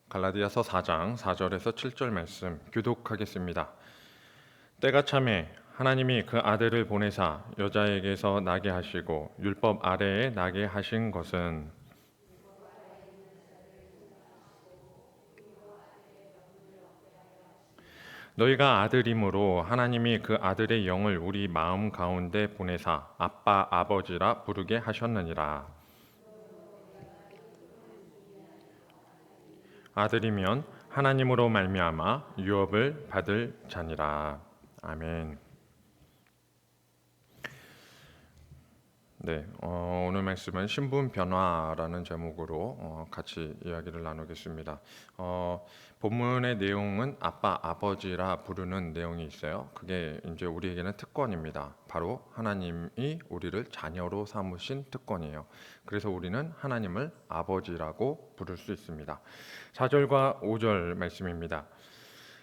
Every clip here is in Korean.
갈라디아서 4장 4절에서 7절 말씀 교독하겠습니다. 때가 차매 하나님이 그 아들을 보내사 여자에게서 나게 하시고 율법 아래에 나게 하신 것은 너희가 아들이므로 하나님이 그 아들의 영을 우리 마음 가운데 보내사 아빠 아버지라 부르게 하셨느니라. 아들이면 하나님으로 말미암아 유업을 받을 자니라. 아멘. 네, 오늘 말씀은 신분 변화라는 제목으로 같이 이야기를 나누겠습니다. 본문의 내용은 아빠, 아버지라 부르는 내용이 있어요. 그게 이제 우리에게는 특권입니다. 바로 하나님이 우리를 자녀로 삼으신 특권이에요. 그래서 우리는 하나님을 아버지라고 부를 수 있습니다. 4절과 5절 말씀입니다.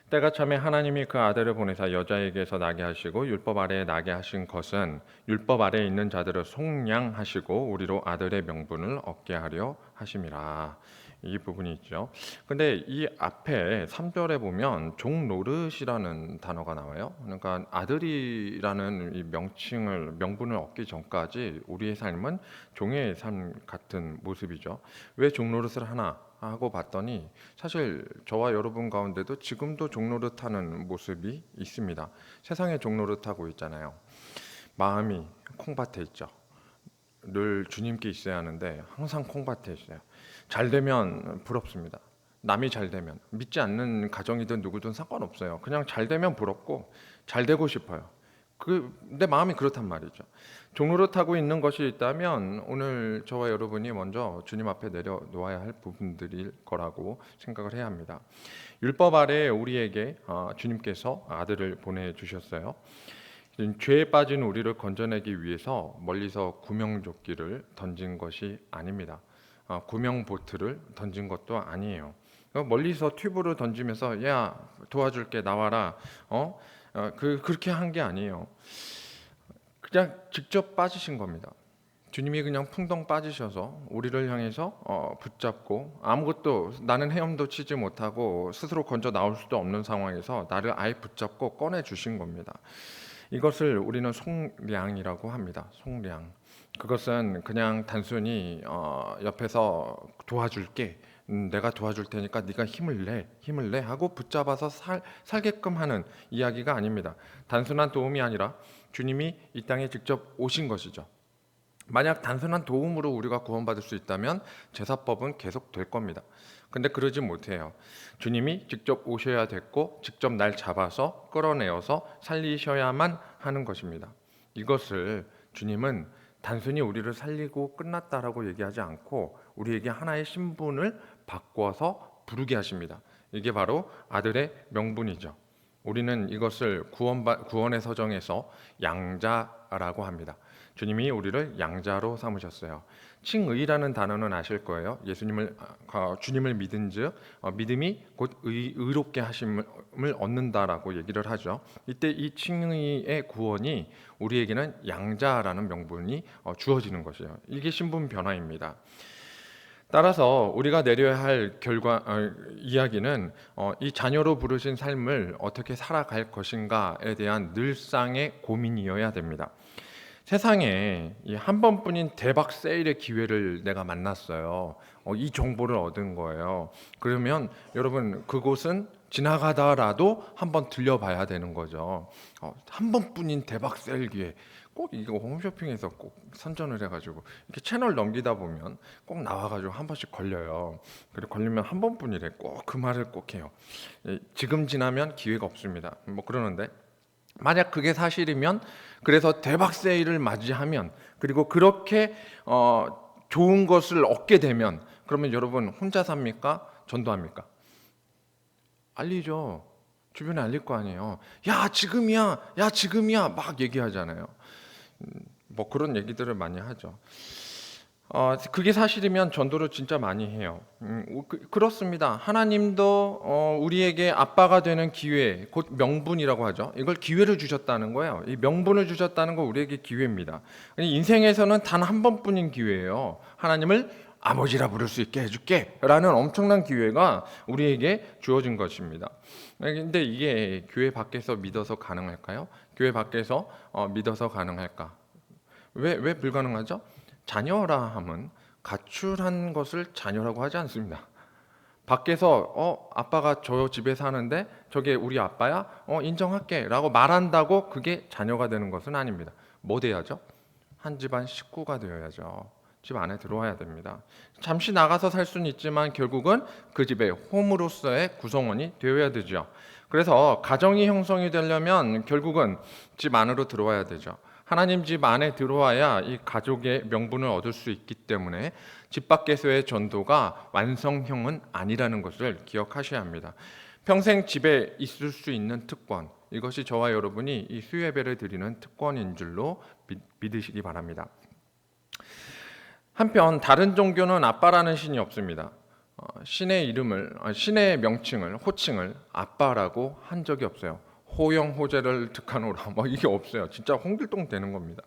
때가 참에 하나님이 그 아들을 보내사 여자에게서 나게 하시고 율법 아래에 나게 하신 것은 율법 아래에 있는 자들을 속량하시고 우리로 아들의 명분을 얻게 하려 하심이라. 이 부분이 있죠. 근데 이 앞에 3절에 보면 종노릇이라는 단어가 나와요. 그러니까 아들이라는 이 명분을 얻기 전까지 우리의 삶은 종의 삶 같은 모습이죠. 왜 종노릇을 하나 하고 봤더니 사실 저와 여러분 가운데도 지금도 종노릇하는 모습이 있습니다. 세상에 종노릇하고 있잖아요. 마음이 콩밭에 있죠. 늘 주님께 있어야 하는데 항상 콩밭에 있어요. 잘 되면 부럽습니다. 남이 잘 되면 믿지 않는 가정이든 누구든 상관없어요. 그냥 잘 되면 부럽고 잘 되고 싶어요. 내 마음이 그렇단 말이죠. 종노릇하고 있는 것이 있다면 오늘 저와 여러분이 먼저 주님 앞에 내려놓아야 할 부분들일 거라고 생각을 해야 합니다. 율법 아래 우리에게 주님께서 아들을 보내주셨어요. 죄에 빠진 우리를 건져내기 위해서 멀리서 구명조끼를 던진 것이 아닙니다. 구명보트를 던진 것도 아니에요. 멀리서 튜브를 던지면서 야 도와줄게 나와라 그렇게 한 게 아니에요. 그냥 직접 빠지신 겁니다. 주님이 그냥 풍덩 빠지셔서 우리를 향해서 붙잡고 아무것도 나는 헤엄도 치지 못하고 스스로 건져 나올 수도 없는 상황에서 나를 아예 붙잡고 꺼내 주신 겁니다. 이것을 우리는 속량이라고 합니다. 속량. 그것은 그냥 단순히 옆에서 도와줄게. 내가 도와줄 테니까 네가 힘을 내 하고 붙잡아서 살게끔 하는 이야기가 아닙니다. 단순한 도움이 아니라 주님이 이 땅에 직접 오신 것이죠. 만약 단순한 도움으로 우리가 구원받을 수 있다면 제사법은 계속 될 겁니다. 근데 그러지 못해요. 주님이 직접 오셔야 됐고 직접 날 잡아서 끌어내어서 살리셔야만 하는 것입니다. 이것을 주님은 단순히 우리를 살리고 끝났다라고 얘기하지 않고 우리에게 하나의 신분을 바꿔서 부르게 하십니다. 이게 바로 아들의 명분이죠. 우리는 이것을 구원의 서정에서 양자라고 합니다. 주님이 우리를 양자로 삼으셨어요. 칭의라는 단어는 아실 거예요. 주님을 믿은즉 믿음이 곧 의롭게 하심을 얻는다라고 얘기를 하죠. 이때 이 칭의의 구원이 우리에게는 양자라는 명분이 주어지는 것이에요. 이게 신분 변화입니다. 따라서 우리가 내려야 할 이야기는 이 자녀로 부르신 삶을 어떻게 살아갈 것인가에 대한 늘상의 고민이어야 됩니다. 세상에 한 번뿐인 대박 세일의 기회를 내가 만났어요. 이 정보를 얻은 거예요. 그러면 여러분 그곳은 지나가다라도 한번 들려봐야 되는 거죠. 한 번뿐인 대박 세일 기회. 꼭 이거 홈쇼핑에서 꼭 선전을 해가지고 이렇게 채널 넘기다 보면 꼭 나와가지고 한 번씩 걸려요. 그리고 걸리면 한 번뿐이래. 꼭 그 말을 꼭 해요. 지금 지나면 기회가 없습니다. 뭐 그러는데 만약 그게 사실이면 그래서 대박 세일을 맞이하면 그리고 그렇게 좋은 것을 얻게 되면 그러면 여러분 혼자 삽니까? 전도합니까? 알리죠. 주변에 알릴 거 아니에요. 야 지금이야 막 얘기하잖아요. 뭐 그런 얘기들을 많이 하죠. 그게 사실이면 전도를 진짜 많이 해요. 그렇습니다. 하나님도 우리에게 아빠가 되는 기회, 곧 명분이라고 하죠. 이걸 기회를 주셨다는 거예요. 이 명분을 주셨다는 거 우리에게 기회입니다. 인생에서는 단 한 번뿐인 기회예요. 하나님을 아버지라 부를 수 있게 해줄게 라는 엄청난 기회가 우리에게 주어진 것입니다. 근데 이게 교회 밖에서 믿어서 가능할까요? 교회 밖에서 믿어서 가능할까? 왜 불가능하죠? 자녀라 함은 가출한 것을 자녀라고 하지 않습니다. 밖에서 아빠가 저 집에 사는데 저게 우리 아빠야? 인정할게 라고 말한다고 그게 자녀가 되는 것은 아닙니다. 뭐 돼야죠? 한 집안 식구가 되어야죠. 집 안에 들어와야 됩니다. 잠시 나가서 살 수는 있지만 결국은 그 집의 홈으로서의 구성원이 되어야 되죠. 그래서 가정이 형성이 되려면 결국은 집 안으로 들어와야 되죠. 하나님 집 안에 들어와야 이 가족의 명분을 얻을 수 있기 때문에 집 밖에서의 전도가 완성형은 아니라는 것을 기억하셔야 합니다. 평생 집에 있을 수 있는 특권, 이것이 저와 여러분이 이 수예배를 드리는 특권인 줄로 믿으시기 바랍니다. 한편 다른 종교는 아빠라는 신이 없습니다. 신의 명칭을, 호칭을 아빠라고 한 적이 없어요. 호영호재를 득하노라 뭐 이게 없어요. 진짜 홍길동 되는 겁니다.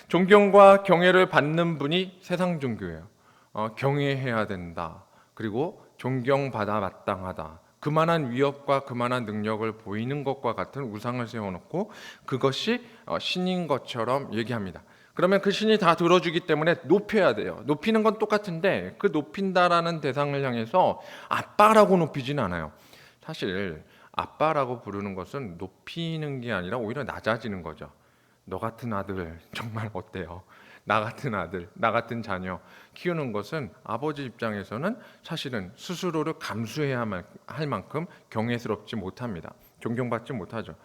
존경과 경애를 받는 분이 세상 종교예요. 경외해야 된다. 그리고 존경받아 마땅하다. 그만한 위협과 그만한 능력을 보이는 것과 같은 우상을 세워놓고 그것이 신인 것처럼 얘기합니다. 그러면 그 신이 다 들어주기 때문에 높여야 돼요. 높이는 건 똑같은데 그 높인다라는 대상을 향해서 아빠라고 높이진 않아요. 사실 아빠라고 부르는 것은 높이는 게 아니라 오히려 낮아지는 거죠. 너 같은 아들 정말 어때요? 나 같은 아들, 나 같은 자녀 키우는 것은 아버지 입장에서는 사실은 스스로를 감수해야 할 만큼 경외스럽지 못합니다. 존경받지 못하죠.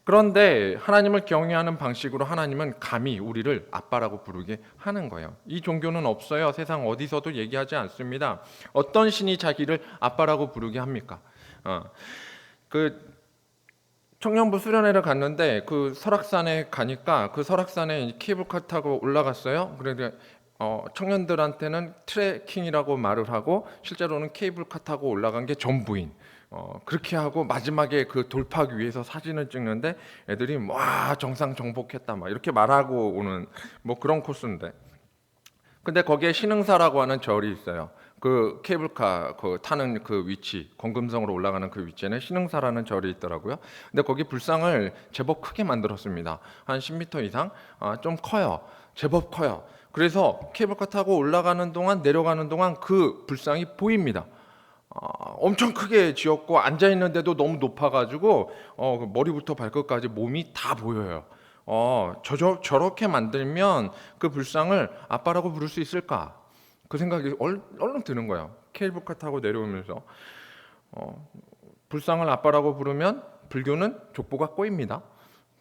그런데 하나님을 경외하는 방식으로 하나님은 감히 우리를 아빠라고 부르게 하는 거예요. 이 종교는 없어요. 세상 어디서도 얘기하지 않습니다. 어떤 신이 자기를 아빠라고 부르게 합니까? 그 청년부 수련회를 갔는데 그 설악산에 가니까 그 설악산에 케이블카 타고 올라갔어요. 그런데 청년들한테는 트레킹이라고 말을 하고 실제로는 케이블카 타고 올라간 게 전부인. 그렇게 하고 마지막에 그 돌팍 위에서 사진을 찍는데 애들이 와 정상 정복했다 막 이렇게 말하고 오는 뭐 그런 코스인데. 근데 거기에 신흥사라고 하는 절이 있어요. 그 케이블카 타는 그 위치, 권금성으로 올라가는 그 위치에는 신흥사라는 절이 있더라고요. 근데 거기 불상을 제법 크게 만들었습니다. 한 10m 이상, 좀 커요. 제법 커요. 그래서 케이블카 타고 올라가는 동안 내려가는 동안 그 불상이 보입니다. 엄청 크게 지었고 앉아 있는데도 너무 높아가지고 머리부터 발끝까지 몸이 다 보여요. 저렇게 만들면 그 불상을 아빠라고 부를 수 있을까? 그 생각이 얼른 드는 거예요. 케이블카 타고 내려오면서 불상을 아빠라고 부르면 불교는 족보가 꼬입니다.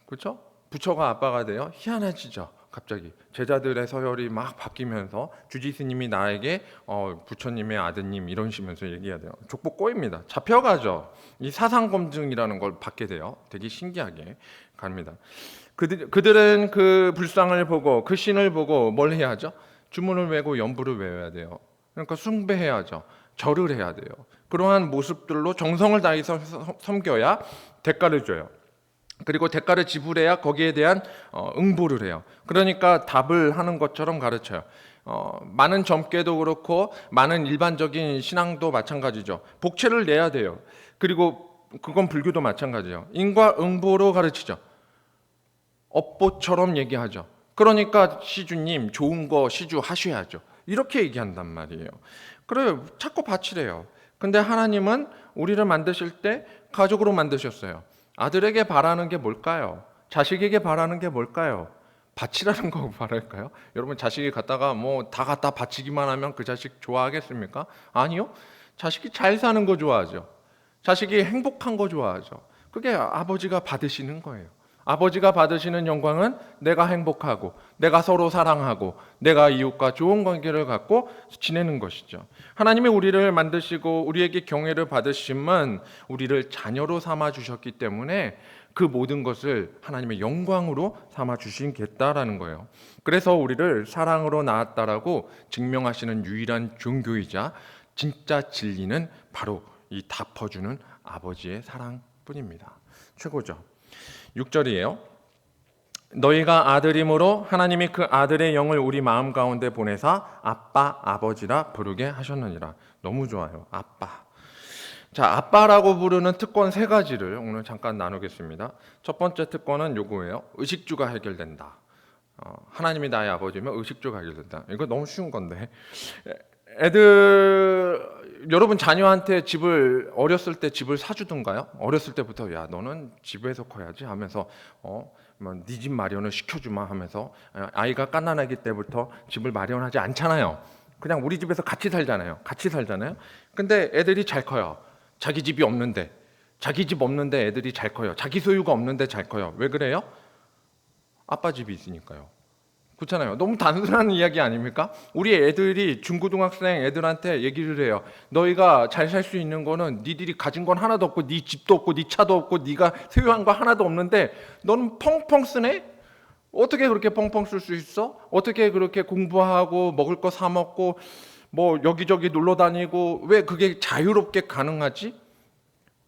그렇죠? 부처가 아빠가 돼요. 희한해지죠. 갑자기 제자들의 서열이 막 바뀌면서 주지스님이 나에게 부처님의 아드님 이런 식으로 얘기해야 돼요. 족보 꼬입니다. 잡혀가죠. 이 사상 검증이라는 걸 받게 돼요. 되게 신기하게 갑니다. 그들은 그 불상을 보고 그 신을 보고 뭘 해야 하죠? 주문을 외고 연부를 외워야 돼요. 그러니까 숭배해야죠. 절을 해야 돼요. 그러한 모습들로 정성을 다해서 섬겨야 대가를 줘요. 그리고 대가를 지불해야 거기에 대한 응보를 해요. 그러니까 답을 하는 것처럼 가르쳐요. 많은 점괘도 그렇고 많은 일반적인 신앙도 마찬가지죠. 복채를 내야 돼요. 그리고 그건 불교도 마찬가지예요. 인과응보로 가르치죠. 업보처럼 얘기하죠. 그러니까 시주님 좋은 거 시주 하셔야죠. 이렇게 얘기한단 말이에요. 그래요. 자꾸 바치래요. 근데 하나님은 우리를 만드실 때 가족으로 만드셨어요. 아들에게 바라는 게 뭘까요? 자식에게 바라는 게 뭘까요? 바치라는 거 바랄까요? 여러분 자식이 갖다가 뭐 다 갖다 바치기만 하면 그 자식 좋아하겠습니까? 아니요. 자식이 잘 사는 거 좋아하죠. 자식이 행복한 거 좋아하죠. 그게 아버지가 받으시는 거예요. 아버지가 받으시는 영광은 내가 행복하고 내가 서로 사랑하고 내가 이웃과 좋은 관계를 갖고 지내는 것이죠. 하나님이 우리를 만드시고 우리에게 경외를 받으심은 우리를 자녀로 삼아 주셨기 때문에 그 모든 것을 하나님의 영광으로 삼아 주시겠다라는 거예요. 그래서 우리를 사랑으로 낳았다라고 증명하시는 유일한 종교이자 진짜 진리는 바로 이 덮어주는 아버지의 사랑뿐입니다. 최고죠. 6절이에요. 너희가 아들이므로 하나님이 그 아들의 영을 우리 마음 가운데 보내사 아빠 아버지라 부르게 하셨느니라. 너무 좋아요. 아빠. 자, 아빠라고 부르는 특권 세 가지를 오늘 잠깐 나누겠습니다. 첫 번째 특권은 요거예요. 의식주가 해결된다. 하나님이 나의 아버지면 의식주가 해결된다. 이거 너무 쉬운 건데. 여러분 자녀한테 집을 어렸을 때 집을 사주던가요? 어렸을 때부터 야 너는 집에서 커야지 하면서 네 집 마련을 시켜주마 하면서 아이가 갓난아기 때부터 집을 마련하지 않잖아요. 그냥 우리 집에서 같이 살잖아요. 근데 애들이 잘 커요. 자기 집이 없는데, 자기 집 없는데 애들이 잘 커요. 자기 소유가 없는데 잘 커요. 왜 그래요? 아빠 집이 있으니까요. 그렇잖아요. 너무 단순한 이야기 아닙니까? 우리 애들이 중고등학생 애들한테 얘기를 해요. 너희가 잘 살 수 있는 거는 니들이 가진 건 하나도 없고 네 집도 없고 네 차도 없고 네가 소유한 거 하나도 없는데 너는 펑펑 쓰네? 어떻게 그렇게 펑펑 쓸 수 있어? 어떻게 그렇게 공부하고 먹을 거 사 먹고 뭐 여기저기 놀러 다니고 왜 그게 자유롭게 가능하지?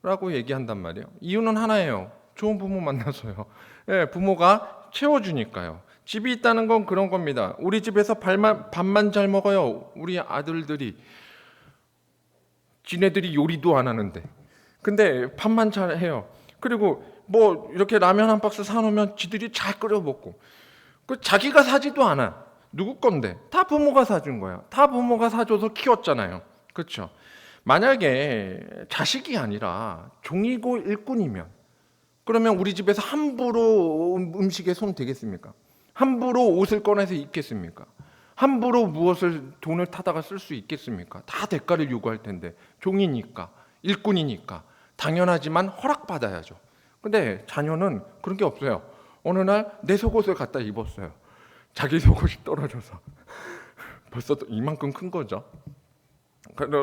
라고 얘기한단 말이에요. 이유는 하나예요. 좋은 부모 만나서요. 예, 부모가 채워주니까요. 집이 있다는 건 그런 겁니다. 우리 집에서 밥만 잘 먹어요. 우리 아들들이. 지네들이 요리도 안 하는데. 근데 밥만 잘 해요. 그리고 뭐 이렇게 라면 한 박스 사놓으면 지들이 잘 끓여 먹고. 그 자기가 사지도 않아. 누구 건데? 다 부모가 사준 거야. 다 부모가 사줘서 키웠잖아요. 그렇죠? 만약에 자식이 아니라 종이고 일꾼이면 그러면 우리 집에서 함부로 음식에 손 대겠습니까? 함부로 옷을 꺼내서 입겠습니까? 함부로 무엇을 돈을 타다가 쓸 수 있겠습니까? 다 대가를 요구할 텐데 종이니까 일꾼이니까 당연하지만 허락받아야죠. 근데 자녀는 그런 게 없어요. 어느 날 내 속옷을 갖다 입었어요. 자기 속옷이 떨어져서 벌써 이만큼 큰 거죠.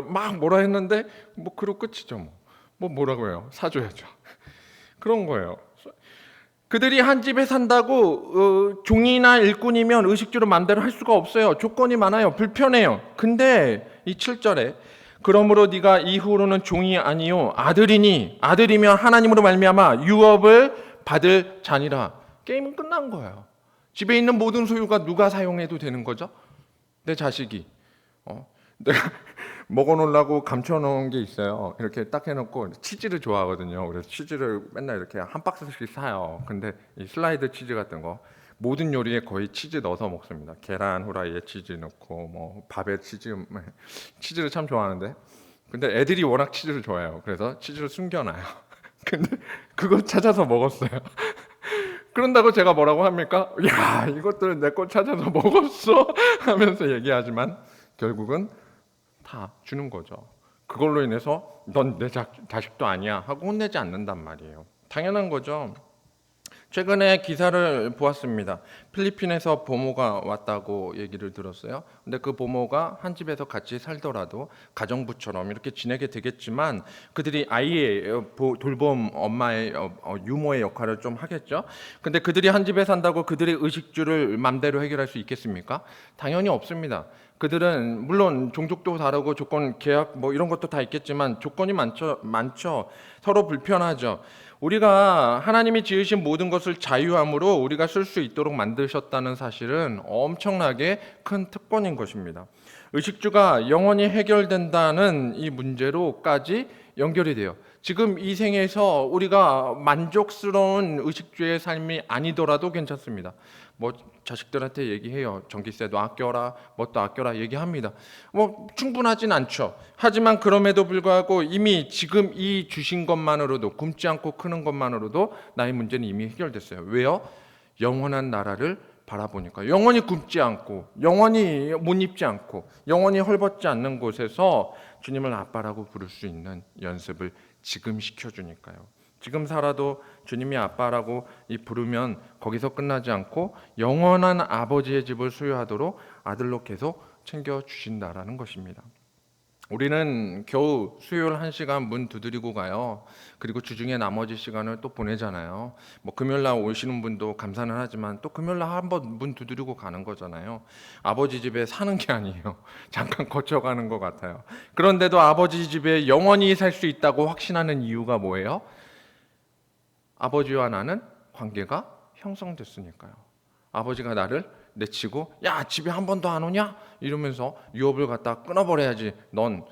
막 뭐라 했는데 뭐 그러고 끝이죠. 뭐라고 해요? 사줘야죠. 그런 거예요. 그들이 한 집에 산다고 종이나 일꾼이면 의식주를 마음대로 할 수가 없어요. 조건이 많아요. 불편해요. 근데 이 7절에 그러므로 네가 이후로는 종이 아니요 아들이니 아들이면 하나님으로 말미암아 유업을 받을 자니라. 게임은 끝난 거예요. 집에 있는 모든 소유가 누가 사용해도 되는 거죠? 내 자식이. 내가 먹어놓으려고 감춰놓은 게 있어요. 이렇게 딱 해놓고 치즈를 좋아하거든요. 그래서 치즈를 맨날 이렇게 한 박스씩 사요. 근데 이 슬라이드 치즈 같은 거 모든 요리에 거의 치즈 넣어서 먹습니다. 계란 후라이에 치즈 넣고 뭐 밥에 치즈를 참 좋아하는데 근데 애들이 워낙 치즈를 좋아해요. 그래서 치즈를 숨겨놔요. 근데 그거 찾아서 먹었어요. 그런다고 제가 뭐라고 합니까? 야 이것들 내 거 찾아서 먹었어 하면서 얘기하지만 결국은 다 주는 거죠. 그걸로 인해서 넌 내 자식도 아니야 하고 혼내지 않는단 말이에요. 당연한 거죠. 최근에 기사를 보았습니다. 필리핀에서 보모가 왔다고 얘기를 들었어요. 근데 그 보모가 한 집에서 같이 살더라도 가정부처럼 이렇게 지내게 되겠지만 그들이 아이의 돌봄 엄마의 유모의 역할을 좀 하겠죠. 근데 그들이 한 집에 산다고 그들의 의식주를 맘대로 해결할 수 있겠습니까? 당연히 없습니다. 그들은 물론 종족도 다르고 조건 계약 뭐 이런 것도 다 있겠지만 조건이 많죠. 서로 불편하죠. 우리가 하나님이 지으신 모든 것을 자유함으로 우리가 쓸 수 있도록 만드셨다는 사실은 엄청나게 큰 특권인 것입니다. 의식주가 영원히 해결된다는 이 문제로까지 연결이 돼요. 지금 이 생에서 우리가 만족스러운 의식주의 삶이 아니더라도 괜찮습니다. 뭐 자식들한테 얘기해요. 전기세도 아껴라, 뭣도 아껴라 얘기합니다. 뭐 충분하진 않죠. 하지만 그럼에도 불구하고 이미 지금 이 주신 것만으로도 굶지 않고 크는 것만으로도 나의 문제는 이미 해결됐어요. 왜요? 영원한 나라를 바라보니까 영원히 굶지 않고 영원히 못 입지 않고 영원히 헐벗지 않는 곳에서 주님을 아빠라고 부를 수 있는 연습을 지금 시켜주니까요. 지금 살아도 주님이 아빠라고 부르면 거기서 끝나지 않고 영원한 아버지의 집을 소유하도록 아들로 계속 챙겨주신다라는 것입니다. 우리는 겨우 수요일 1시간 문 두드리고 가요. 그리고 주중에 나머지 시간을 또 보내잖아요. 뭐 금요일날 오시는 분도 감사는 하지만 또 금요일날 한번 문 두드리고 가는 거잖아요. 아버지 집에 사는 게 아니에요. 잠깐 거쳐가는 것 같아요. 그런데도 아버지 집에 영원히 살 수 있다고 확신하는 이유가 뭐예요? 아버지와 나는 관계가 형성됐으니까요. 아버지가 나를 내치고 야 집에 한 번도 안 오냐? 이러면서 유업을 갖다 끊어버려야지. 넌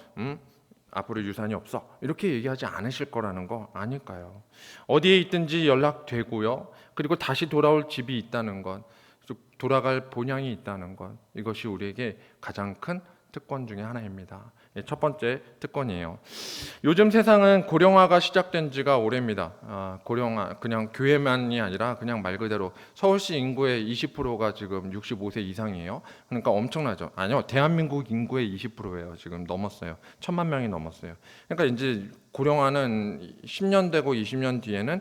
앞으로 유산이 없어. 이렇게 얘기하지 않으실 거라는 거 아닐까요? 어디에 있든지 연락되고요. 그리고 다시 돌아올 집이 있다는 것, 돌아갈 본향이 있다는 것, 이것이 우리에게 가장 큰 특권 중에 하나입니다. 첫 번째 특권이에요. 요즘 세상은 고령화가 시작된 지가 오래입니다. 고령화 그냥 교회만이 아니라 그냥 말 그대로 서울시 인구의 20%가 지금 65세 이상이에요. 그러니까 엄청나죠. 아니요, 대한민국 인구의 20%예요. 지금 넘었어요. 1,000만 명이 넘었어요. 그러니까 이제 고령화는 10년 되고 20년 뒤에는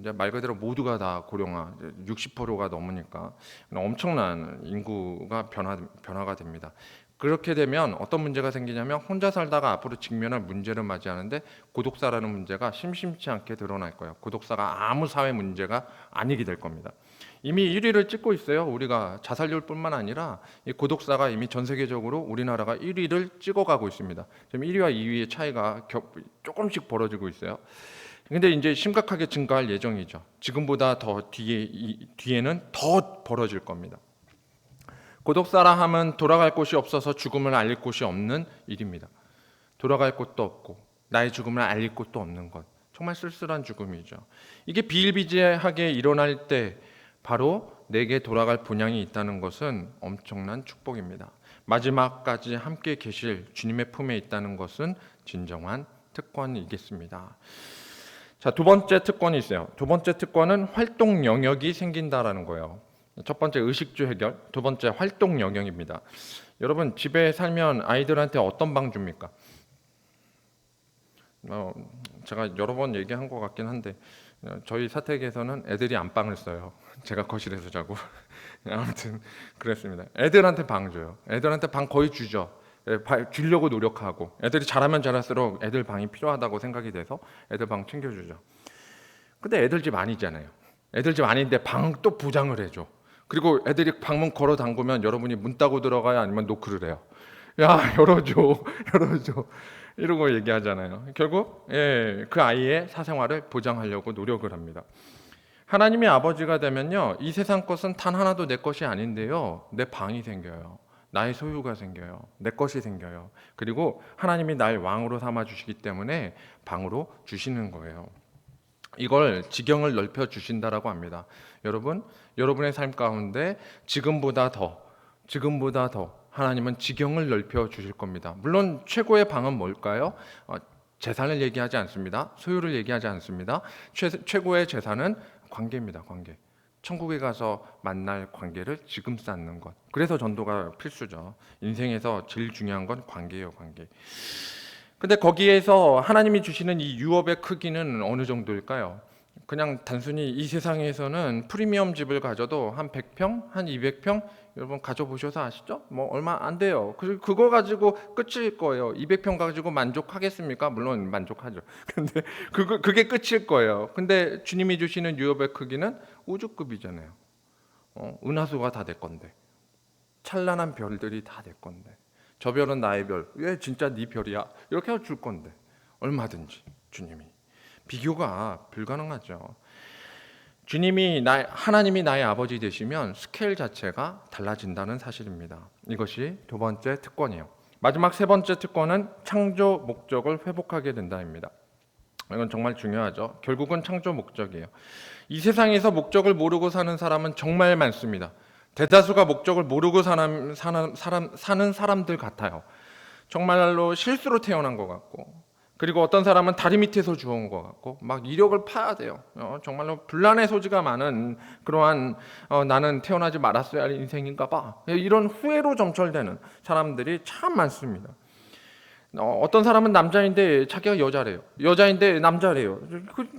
이제 말 그대로 모두가 다 고령화, 60%가 넘으니까 엄청난 인구가 변화가 됩니다. 그렇게 되면 어떤 문제가 생기냐면 혼자 살다가 앞으로 직면할 문제를 맞이하는데 고독사라는 문제가 심심치 않게 드러날 거예요. 고독사가 아무 사회 문제가 아니게 될 겁니다. 이미 1위를 찍고 있어요. 우리가 자살률뿐만 아니라 이 고독사가 이미 전 세계적으로 우리나라가 1위를 찍어가고 있습니다. 지금 1위와 2위의 차이가 조금씩 벌어지고 있어요. 근데 이제 심각하게 증가할 예정이죠. 지금보다 더 뒤에는 더 벌어질 겁니다. 고독사라 함은 돌아갈 곳이 없어서 죽음을 알릴 곳이 없는 일입니다. 돌아갈 곳도 없고 나의 죽음을 알릴 곳도 없는 것, 정말 쓸쓸한 죽음이죠. 이게 비일비재하게 일어날 때 바로 내게 돌아갈 본향이 있다는 것은 엄청난 축복입니다. 마지막까지 함께 계실 주님의 품에 있다는 것은 진정한 특권이겠습니다. 자, 두 번째 특권이 있어요. 두 번째 특권은 활동 영역이 생긴다라는 거예요. 첫 번째 의식주 해결, 두 번째 활동 영역입니다. 여러분 집에 살면 아이들한테 어떤 방 줍니까? 제가 여러 번 얘기한 것 같긴 한데 저희 사택에서는 애들이 안방을 써요. 제가 거실에서 자고. 아무튼 그랬습니다. 애들한테 방 줘요. 애들한테 방 거의 주죠. 주려고 노력하고 애들이 잘하면 잘할수록 애들 방이 필요하다고 생각이 돼서 애들 방 챙겨주죠. 근데 애들 집 아니잖아요. 애들 집 아닌데 방 또 보장을 해줘. 그리고 애들이 방문 걸어 잠그면 여러분이 문 따고 들어가야 아니면 노크를 해요. 야 열어줘 열어줘 이러고 얘기하잖아요. 결국 그 아이의 사생활을 보장하려고 노력을 합니다. 하나님의 아버지가 되면요, 이 세상 것은 단 하나도 내 것이 아닌데요, 내 방이 생겨요. 나의 소유가 생겨요. 내 것이 생겨요. 그리고 하나님이 날 왕으로 삼아 주시기 때문에 방으로 주시는 거예요. 이걸 지경을 넓혀 주신다라고 합니다. 여러분, 여러분의 삶 가운데 지금보다 더 하나님은 지경을 넓혀 주실 겁니다. 물론 최고의 방은 뭘까요? 재산을 얘기하지 않습니다. 소유를 얘기하지 않습니다. 최고의 재산은 관계입니다. 관계. 천국에 가서 만날 관계를 지금 쌓는 것. 그래서 전도가 필수죠. 인생에서 제일 중요한 건 관계예요. 관계. 근데 거기에서 하나님이 주시는 이 유업의 크기는 어느 정도일까요? 그냥 단순히 이 세상에서는 프리미엄 집을 가져도 한 100평, 한 200평 여러분 가져보셔서 아시죠? 뭐 얼마 안 돼요. 그거 가지고 끝일 거예요. 200평 가지고 만족하겠습니까? 물론 만족하죠. 근데 그게 끝일 거예요. 근데 주님이 주시는 유업의 크기는 우주급이잖아요. 은하수가 다 내 건데, 찬란한 별들이 다 내 건데, 저 별은 나의 별, 왜 진짜 네 별이야? 이렇게 줄 건데 얼마든지 주님이. 비교가 불가능하죠. 하나님이 나의 아버지 되시면 스케일 자체가 달라진다는 사실입니다. 이것이 두 번째 특권이에요. 마지막 세 번째 특권은 창조 목적을 회복하게 된다입니다. 이건 정말 중요하죠. 결국은 창조 목적이에요. 이 세상에서 목적을 모르고 사는 사람은 정말 많습니다. 대다수가 목적을 모르고 사는 사람들 같아요. 정말로 실수로 태어난 것 같고, 그리고 어떤 사람은 다리 밑에서 주워온 것 같고, 막 이력을 파야 돼요. 정말로 분란의 소지가 많은 그러한 나는 태어나지 말았어야 할 인생인가 봐, 이런 후회로 점철되는 사람들이 참 많습니다. 어떤 사람은 남자인데 자기가 여자래요. 여자인데 남자래요.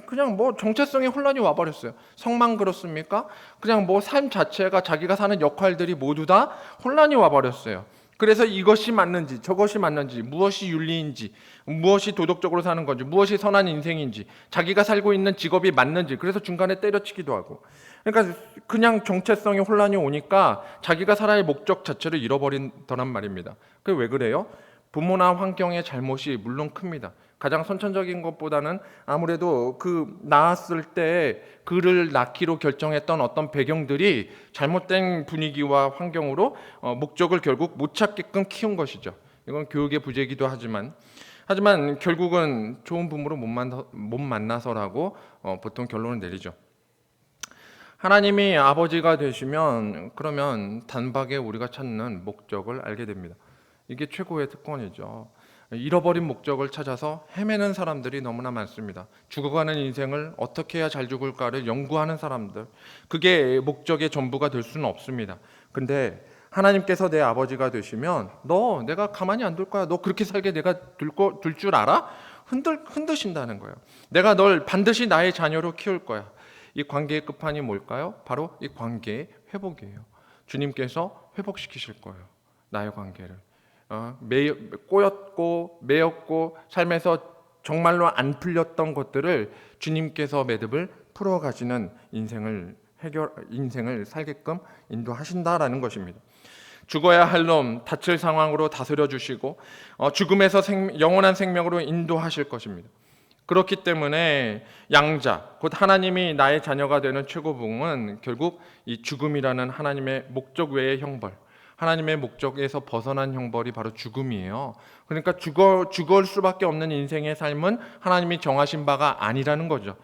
그냥 뭐 정체성에 혼란이 와버렸어요. 성만 그렇습니까? 그냥 뭐 삶 자체가 자기가 사는 역할들이 모두 다 혼란이 와버렸어요. 그래서 이것이 맞는지 저것이 맞는지, 무엇이 윤리인지, 무엇이 도덕적으로 사는 건지, 무엇이 선한 인생인지, 자기가 살고 있는 직업이 맞는지, 그래서 중간에 때려치기도 하고, 그러니까 그냥 정체성의 혼란이 오니까 자기가 살아야 할 목적 자체를 잃어버린다는 말입니다. 그게 왜 그래요? 부모나 환경의 잘못이 물론 큽니다. 가장 선천적인 것보다는 아무래도 그 낳았을 때 그를 낳기로 결정했던 어떤 배경들이 잘못된 분위기와 환경으로 목적을 결국 못 찾게끔 키운 것이죠. 이건 교육의 부재이기도 하지만 결국은 좋은 부모로 못 만나서라고 보통 결론을 내리죠. 하나님이 아버지가 되시면 그러면 단박에 우리가 찾는 목적을 알게 됩니다. 이게 최고의 특권이죠. 잃어버린 목적을 찾아서 헤매는 사람들이 너무나 많습니다. 죽어가는 인생을 어떻게 해야 잘 죽을까를 연구하는 사람들, 그게 목적의 전부가 될 수는 없습니다. 근데 하나님께서 내 아버지가 되시면 내가 가만히 안 둘 거야. 너 그렇게 살게 내가 둘 줄 알아? 흔드신다는 거예요. 내가 널 반드시 나의 자녀로 키울 거야. 이 관계의 끝판이 뭘까요? 바로 이 관계의 회복이에요. 주님께서 회복시키실 거예요. 나의 관계를. 꼬였고 매였고 삶에서 정말로 안 풀렸던 것들을 주님께서 매듭을 풀어가시는 인생을 살게끔 인도하신다라는 것입니다. 죽어야 할 놈 닥칠 상황으로 다스려 주시고 죽음에서 영원한 생명으로 인도하실 것입니다. 그렇기 때문에 양자, 곧 하나님이 나의 자녀가 되는 최고봉은 결국 이 죽음이라는 하나님의 목적 외의 형벌, 하나님의 목적에서 벗어난 형벌이 바로 죽음이에요. 그러니까 죽을 수밖에 없는 인생의 삶은 하나님이 정하신 바가 아니라는 거죠.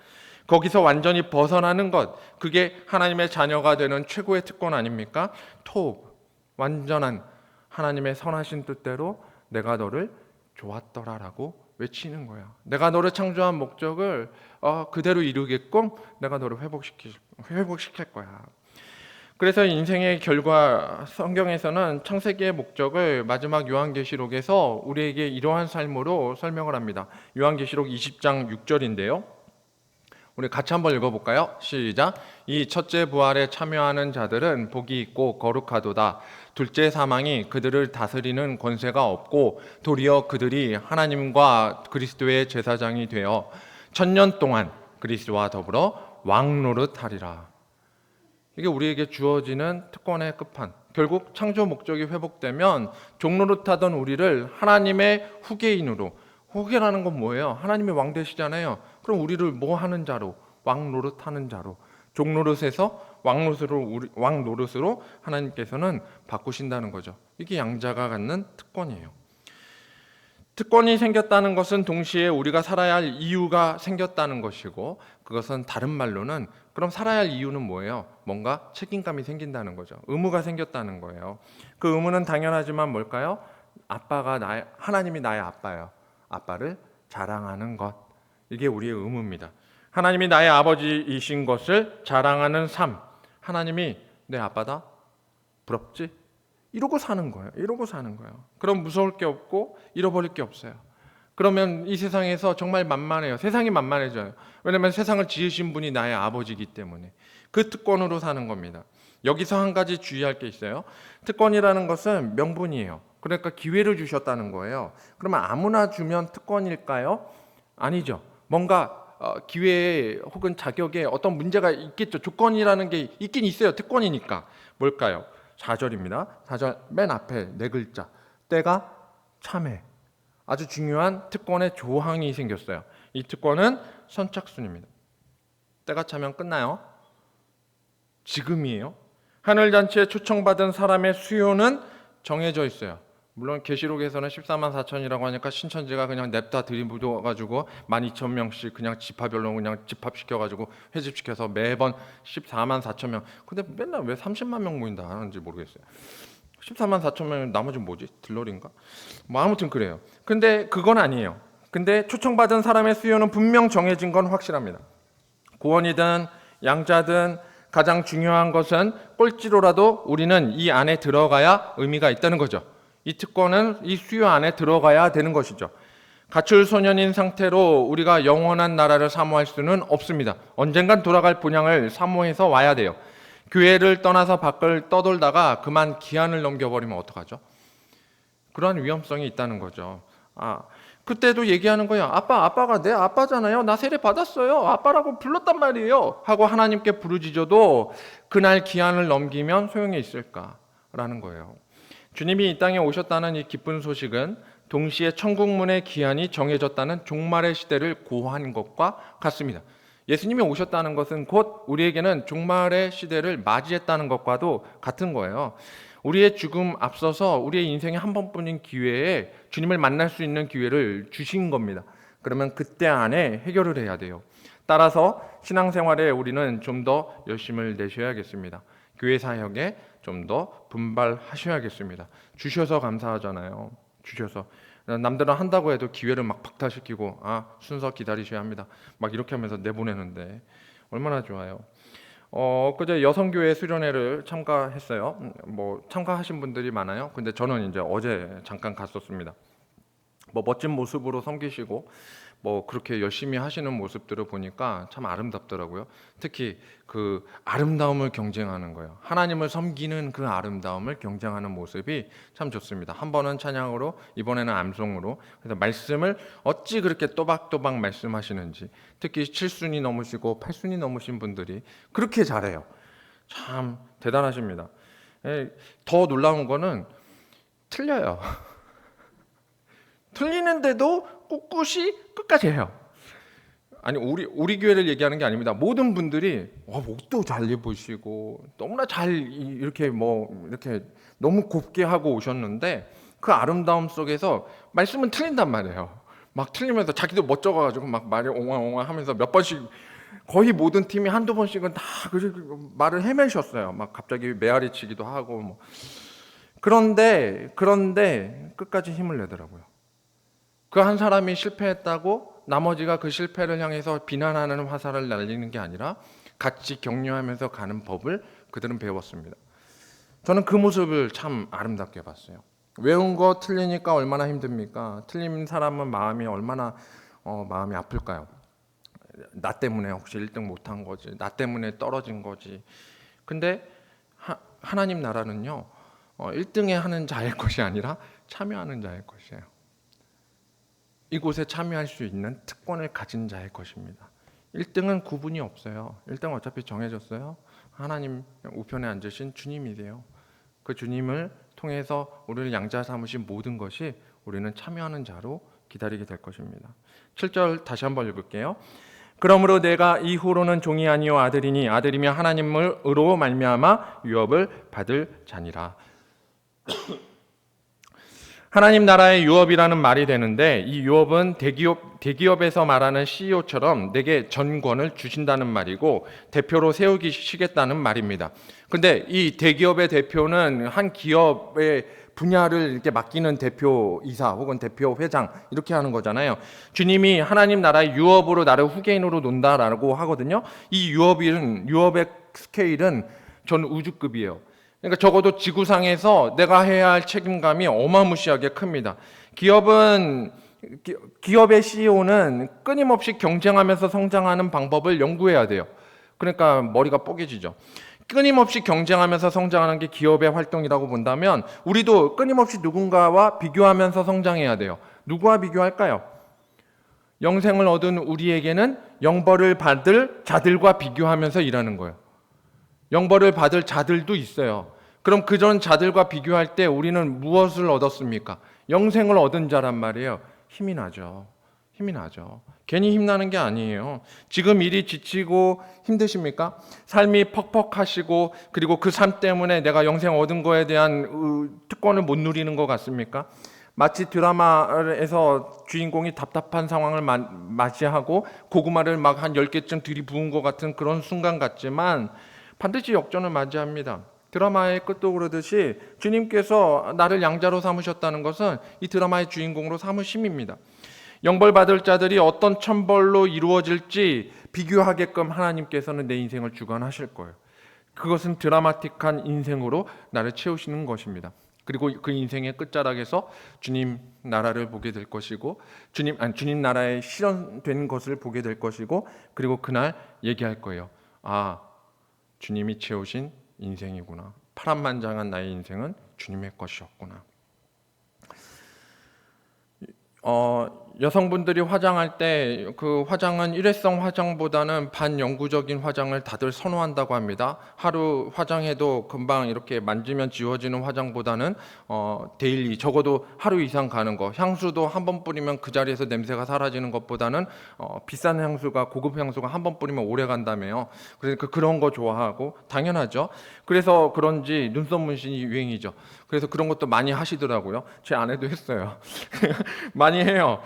거기서 완전히 벗어나는 것, 그게 하나님의 자녀가 되는 최고의 특권 아닙니까? 완전한 하나님의 선하신 뜻대로 내가 너를 좋았더라라고 외치는 거야. 내가 너를 창조한 목적을 그대로 이루게끔 내가 너를 회복시킬 거야. 그래서 인생의 결과, 성경에서는 창세기의 목적을 마지막 요한계시록에서 우리에게 이러한 삶으로 설명을 합니다. 요한계시록 20장 6절인데요. 우리 같이 한번 읽어볼까요? 시작. 이 첫째 부활에 참여하는 자들은 복이 있고 거룩하도다. 둘째 사망이 그들을 다스리는 권세가 없고 도리어 그들이 하나님과 그리스도의 제사장이 되어 1000년 동안 그리스도와 더불어 왕노릇하리라. 이게 우리에게 주어지는 특권의 끝판. 결국 창조 목적이 회복되면 종노릇하던 우리를 하나님의 후계인으로, 후계라는 건 뭐예요? 하나님이 왕 되시잖아요. 그럼 우리를 뭐 하는 자로? 왕노릇하는 자로, 종노릇에서 왕노릇으로 하나님께서는 바꾸신다는 거죠. 이게 양자가 갖는 특권이에요. 특권이 생겼다는 것은 동시에 우리가 살아야 할 이유가 생겼다는 것이고, 그것은 다른 말로는 그럼 살아야 할 이유는 뭐예요? 뭔가 책임감이 생긴다는 거죠. 의무가 생겼다는 거예요. 그 의무는 당연하지만 뭘까요? 하나님이 나의 아빠예요. 아빠를 자랑하는 것. 이게 우리의 의무입니다. 하나님이 나의 아버지이신 것을 자랑하는 삶. 하나님이 내 아빠다? 부럽지? 이러고 사는 거예요. 그럼 무서울 게 없고 잃어버릴 게 없어요. 그러면 이 세상에서 정말 만만해요. 세상이 만만해져요. 왜냐하면 세상을 지으신 분이 나의 아버지이기 때문에. 그 특권으로 사는 겁니다. 여기서 한 가지 주의할 게 있어요. 특권이라는 것은 명분이에요. 그러니까 기회를 주셨다는 거예요. 그러면 아무나 주면 특권일까요? 아니죠. 뭔가 기회에 혹은 자격에 어떤 문제가 있겠죠. 조건이라는 게 있긴 있어요. 특권이니까. 뭘까요? 4절입니다. 4절 맨 앞에 네 글자. 때가 참해. 아주 중요한 특권의 조항이 생겼어요. 이 특권은 선착순입니다. 때가 차면 끝나요. 지금이에요. 하늘잔치에 초청받은 사람의 수요는 정해져 있어요. 물론 계시록에서는 14만 4천이라고 하니까 신천지가 그냥 냅다 들이부어가지고 12,000명씩 그냥 지파별로 그냥 집합시켜가지고 회집시켜서 매번 14만 4천 명. 근데 맨날 왜 30만 명 모인다 하는지 모르겠어요. 14만 4천 명 나머지는 뭐지? 들러리인가? 뭐 아무튼 그래요. 근데 그건 아니에요. 근데 초청받은 사람의 수요는 분명 정해진 건 확실합니다. 구원이든 양자든 가장 중요한 것은 꼴찌로라도 우리는 이 안에 들어가야 의미가 있다는 거죠. 이 특권은 이 수요 안에 들어가야 되는 것이죠. 가출 소년인 상태로 우리가 영원한 나라를 사모할 수는 없습니다. 언젠간 돌아갈 본향을 사모해서 와야 돼요. 교회를 떠나서 밖을 떠돌다가 그만 기한을 넘겨버리면 어떡하죠? 그러한 위험성이 있다는 거죠. 그때도 얘기하는 거예요. 아빠가 내 아빠잖아요. 나 세례 받았어요. 아빠라고 불렀단 말이에요. 하고 하나님께 부르짖어도 그날 기한을 넘기면 소용이 있을까라는 거예요. 주님이 이 땅에 오셨다는 이 기쁜 소식은 동시에 천국문의 기한이 정해졌다는 종말의 시대를 고한 것과 같습니다. 예수님이 오셨다는 것은 곧 우리에게는 종말의 시대를 맞이했다는 것과도 같은 거예요. 우리의 죽음 앞서서 우리의 인생의 한 번뿐인 기회에 주님을 만날 수 있는 기회를 주신 겁니다. 그러면 그때 안에 해결을 해야 돼요. 따라서 신앙생활에 우리는 좀 더 열심을 내셔야겠습니다. 교회 사역에 좀 더 분발하셔야겠습니다. 주셔서 감사하잖아요. 주셔서. 남들은 한다고 해도 기회를 막 박탈시키고 순서 기다리셔야 합니다. 막 이렇게 하면서 내보내는데 얼마나 좋아요. 그제 여성교회 수련회를 참가했어요. 뭐 참가하신 분들이 많아요. 근데 저는 이제 어제 잠깐 갔었습니다. 뭐 멋진 모습으로 섬기시고 뭐 그렇게 열심히 하시는 모습들을 보니까 참 아름답더라고요. 특히 그 아름다움을 경쟁하는 거예요. 하나님을 섬기는 그 아름다움을 경쟁하는 모습이 참 좋습니다. 한 번은 찬양으로, 이번에는 암송으로. 그래서 말씀을 어찌 그렇게 또박또박 말씀하시는지, 특히 7순이 넘으시고 8순이 넘으신 분들이 그렇게 잘해요. 참 대단하십니다. 더 놀라운 거는 틀려요. 틀리는데도 꿋꿋이 끝까지 해요. 아니 우리 교회를 얘기하는 게 아닙니다. 모든 분들이 목도 잘 입으시고 너무나 잘 이렇게 이렇게 너무 곱게 하고 오셨는데 그 아름다움 속에서 말씀은 틀린단 말이에요. 막 틀리면서 자기도 멋쩍어가지고 막 말을 옹알옹알 하면서 몇 번씩 거의 모든 팀이 한두 번씩은 다 말을 헤매셨어요. 막 갑자기 메아리 치기도 하고 뭐. 그런데 끝까지 힘을 내더라고요. 그 한 사람이 실패했다고 나머지가 그 실패를 향해서 비난하는 화살을 날리는 게 아니라 같이 격려하면서 가는 법을 그들은 배웠습니다. 저는 그 모습을 참 아름답게 봤어요. 외운 거 틀리니까 얼마나 힘듭니까? 틀린 사람은 마음이 얼마나 마음이 아플까요? 나 때문에 혹시 1등 못한 거지, 나 때문에 떨어진 거지. 근데 하나님 나라는요 1등에 하는 자의 것이 아니라 참여하는 자의 것이에요. 이곳에 참여할 수 있는 특권을 가진 자의 것입니다. 1등은 구분이 없어요. 1등은 어차피 정해졌어요. 하나님 우편에 앉으신 주님이세요. 그 주님을 통해서 우리를 양자 삼으신 모든 것이 우리는 참여하는 자로 기다리게 될 것입니다. 7절 다시 한번 읽을게요. 그러므로 내가 이후로는 종이 아니요 아들이니 아들이며 하나님으로 말미암아 유업을 받을 자니라. 하나님 나라의 유업이라는 말이 되는데 이 유업은 대기업에서 말하는 CEO처럼 내게 전권을 주신다는 말이고 대표로 세우시겠다는 말입니다. 근데 이 대기업의 대표는 한 기업의 분야를 이렇게 맡기는 대표이사 혹은 대표 회장 이렇게 하는 거잖아요. 주님이 하나님 나라의 유업으로 나를 후계인으로 논다라고 하거든요. 이 유업의 스케일은 전 우주급이에요. 그러니까 적어도 지구상에서 내가 해야 할 책임감이 어마무시하게 큽니다. 기업의 CEO는 끊임없이 경쟁하면서 성장하는 방법을 연구해야 돼요. 그러니까 머리가 뽀개지죠. 끊임없이 경쟁하면서 성장하는 게 기업의 활동이라고 본다면 우리도 끊임없이 누군가와 비교하면서 성장해야 돼요. 누구와 비교할까요? 영생을 얻은 우리에게는 영벌을 받을 자들과 비교하면서 일하는 거예요. 영벌을 받을 자들도 있어요. 그럼 그전 자들과 비교할 때 우리는 무엇을 얻었습니까? 영생을 얻은 자란 말이에요. 힘이 나죠. 괜히 힘나는 게 아니에요. 지금 일이 지치고 힘드십니까? 삶이 퍽퍽하시고 그리고 그 삶 때문에 내가 영생 얻은 거에 대한 특권을 못 누리는 것 같습니까? 마치 드라마에서 주인공이 답답한 상황을 맞이하고 고구마를 막 한 10개쯤 들이부은 것 같은 그런 순간 같지만 반드시 역전을 맞이합니다. 드라마의 끝도 그러듯이 주님께서 나를 양자로 삼으셨다는 것은 이 드라마의 주인공으로 삼으심입니다. 영벌 받을 자들이 어떤 천벌로 이루어질지 비교하게끔 하나님께서는 내 인생을 주관하실 거예요. 그것은 드라마틱한 인생으로 나를 채우시는 것입니다. 그리고 그 인생의 끝자락에서 주님 나라를 보게 될 것이고 주님 나라의 실현된 것을 보게 될 것이고 그리고 그날 얘기할 거예요. 주님이 채우신 인생이구나. 파란만장한 나의 인생은 주님의 것이었구나. 여성분들이 화장할 때 그 화장은 일회성 화장보다는 반영구적인 화장을 다들 선호한다고 합니다. 하루 화장해도 금방 이렇게 만지면 지워지는 화장보다는 데일리 적어도 하루 이상 가는 거, 향수도 한 번 뿌리면 그 자리에서 냄새가 사라지는 것보다는 비싼 향수가 고급 향수가 한 번 뿌리면 오래 간다며요. 그러니까 그런 거 좋아하고 당연하죠. 그래서 그런지 눈썹 문신이 유행이죠. 그래서 그런 것도 많이 하시더라고요. 제 아내도 했어요. 많이 해요.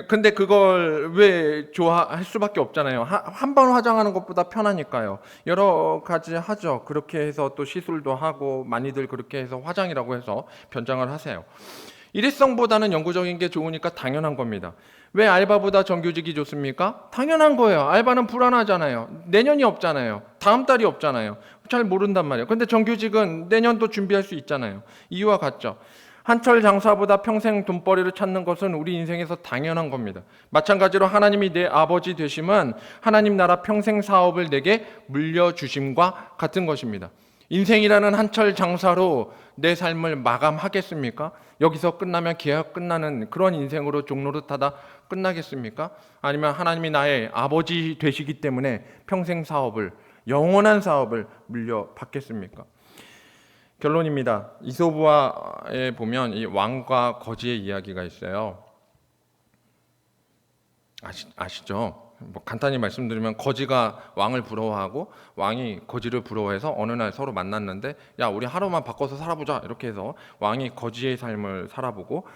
근데 그걸 왜 좋아할 수밖에 없잖아요. 한 번 화장하는 것보다 편하니까요. 여러 가지 하죠. 그렇게 해서 또 시술도 하고 많이들 그렇게 해서 화장이라고 해서 변장을 하세요. 일회성보다는 영구적인 게 좋으니까 당연한 겁니다. 왜 알바보다 정규직이 좋습니까? 당연한 거예요. 알바는 불안하잖아요. 내년이 없잖아요. 다음 달이 없잖아요. 잘 모른단 말이에요. 근데 정규직은 내년도 준비할 수 있잖아요. 이유와 같죠. 한철 장사보다 평생 돈벌이를 찾는 것은 우리 인생에서 당연한 겁니다. 마찬가지로 하나님이 내 아버지 되심은 하나님 나라 평생 사업을 내게 물려주심과 같은 것입니다. 인생이라는 한철 장사로 내 삶을 마감하겠습니까? 여기서 끝나면 계약 끝나는 그런 인생으로 종노릇하다 끝나겠습니까? 아니면 하나님이 나의 아버지 되시기 때문에 평생 사업을, 영원한 사업을 물려받겠습니까? 결론입니다. 이솝우화에 보면 이 왕과 거지의 이야기가 있어요. 아시죠? 뭐 간단히 말씀드리면 거지가 왕을 부러워하고 왕이 거지를 부러워해서 어느 날 서로 만났는데 야 우리 하루만 바꿔서 살아보자 이렇게 해서 왕이 거지의 삶을 살아보고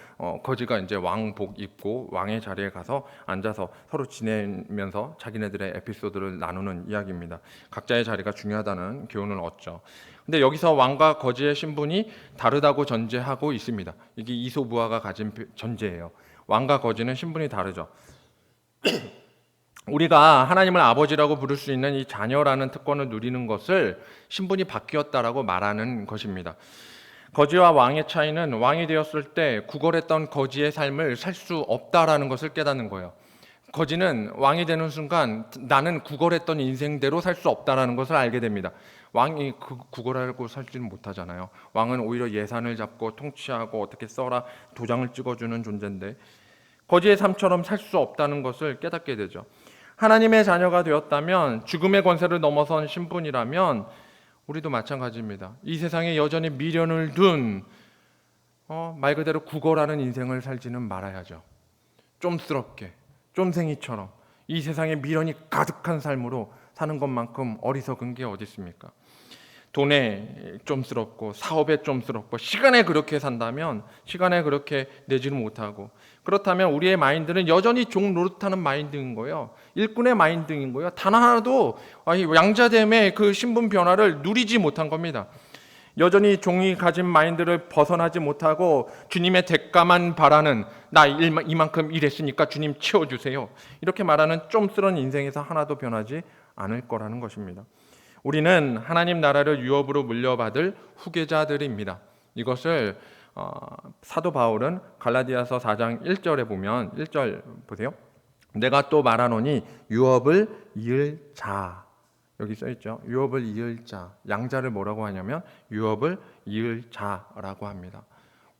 거지가 이제 왕복 입고 왕의 자리에 가서 앉아서 서로 지내면서 자기네들의 에피소드를 나누는 이야기입니다. 각자의 자리가 중요하다는 교훈을 얻죠. 근데 여기서 왕과 거지의 신분이 다르다고 전제하고 있습니다. 이게 이솝우화가 가진 전제예요. 왕과 거지는 신분이 다르죠. 우리가 하나님을 아버지라고 부를 수 있는 이 자녀라는 특권을 누리는 것을 신분이 바뀌었다라고 말하는 것입니다. 거지와 왕의 차이는 왕이 되었을 때 구걸했던 거지의 삶을 살 수 없다라는 것을 깨닫는 거예요. 거지는 왕이 되는 순간 나는 구걸했던 인생대로 살 수 없다라는 것을 알게 됩니다. 왕이 구걸하고 살지는 못하잖아요. 왕은 오히려 예산을 잡고 통치하고 어떻게 써라 도장을 찍어주는 존재인데 거지의 삶처럼 살 수 없다는 것을 깨닫게 되죠. 하나님의 자녀가 되었다면 죽음의 권세를 넘어선 신분이라면 우리도 마찬가지입니다. 이 세상에 여전히 미련을 둔 말 그대로 구걸하는 인생을 살지는 말아야죠. 좀스럽게, 좀생이처럼 이 세상에 미련이 가득한 삶으로 사는 것만큼 어리석은 게 어디 있습니까? 돈에 좀스럽고 사업에 좀스럽고 시간에 그렇게 산다면 시간에 그렇게 내지를 못하고 그렇다면 우리의 마인드는 여전히 종 노릇하는 마인드인 거예요. 일꾼의 마인드인 거예요. 단 하나도 양자됨의 그 신분 변화를 누리지 못한 겁니다. 여전히 종이 가진 마인드를 벗어나지 못하고 주님의 대가만 바라는 나 이만큼 일했으니까 주님 채워주세요. 이렇게 말하는 좀스러운 인생에서 하나도 변하지 않을 거라는 것입니다. 우리는 하나님 나라를 유업으로 물려받을 후계자들입니다. 이것을 사도 바울은 갈라디아서 4장 1절에 보면 1절 보세요. 내가 또 말하노니 유업을 이을 자. 여기 써 있죠. 유업을 이을 자. 양자를 뭐라고 하냐면 유업을 이을 자라고 합니다.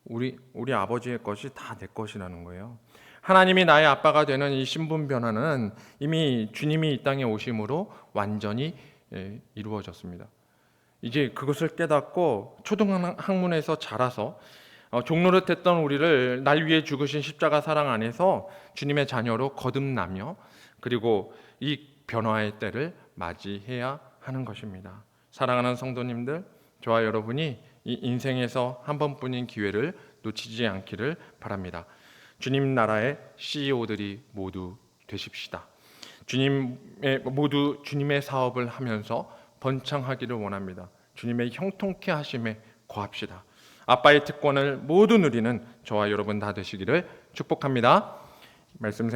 우리 아버지의 것이 다 내 것이라는 거예요. 하나님이 나의 아빠가 되는 이 신분 변화는 이미 주님이 이 땅에 오심으로 완전히 이루어졌습니다. 이제 그것을 깨닫고 초등학문에서 자라서 종노릇했던 우리를 날 위해 죽으신 십자가 사랑 안에서 주님의 자녀로 거듭나며 그리고 이 변화의 때를 맞이해야 하는 것입니다. 사랑하는 성도님들, 저와 여러분이 이 인생에서 한 번뿐인 기회를 놓치지 않기를 바랍니다. 주님 나라의 CEO들이 모두 되십시다. 모두 주님의 사업을 하면서 번창하기를 원합니다. 주님의 형통케 하심에 거합시다. 아빠의 특권을 모두 누리는 저와 여러분 다 되시기를 축복합니다. 말씀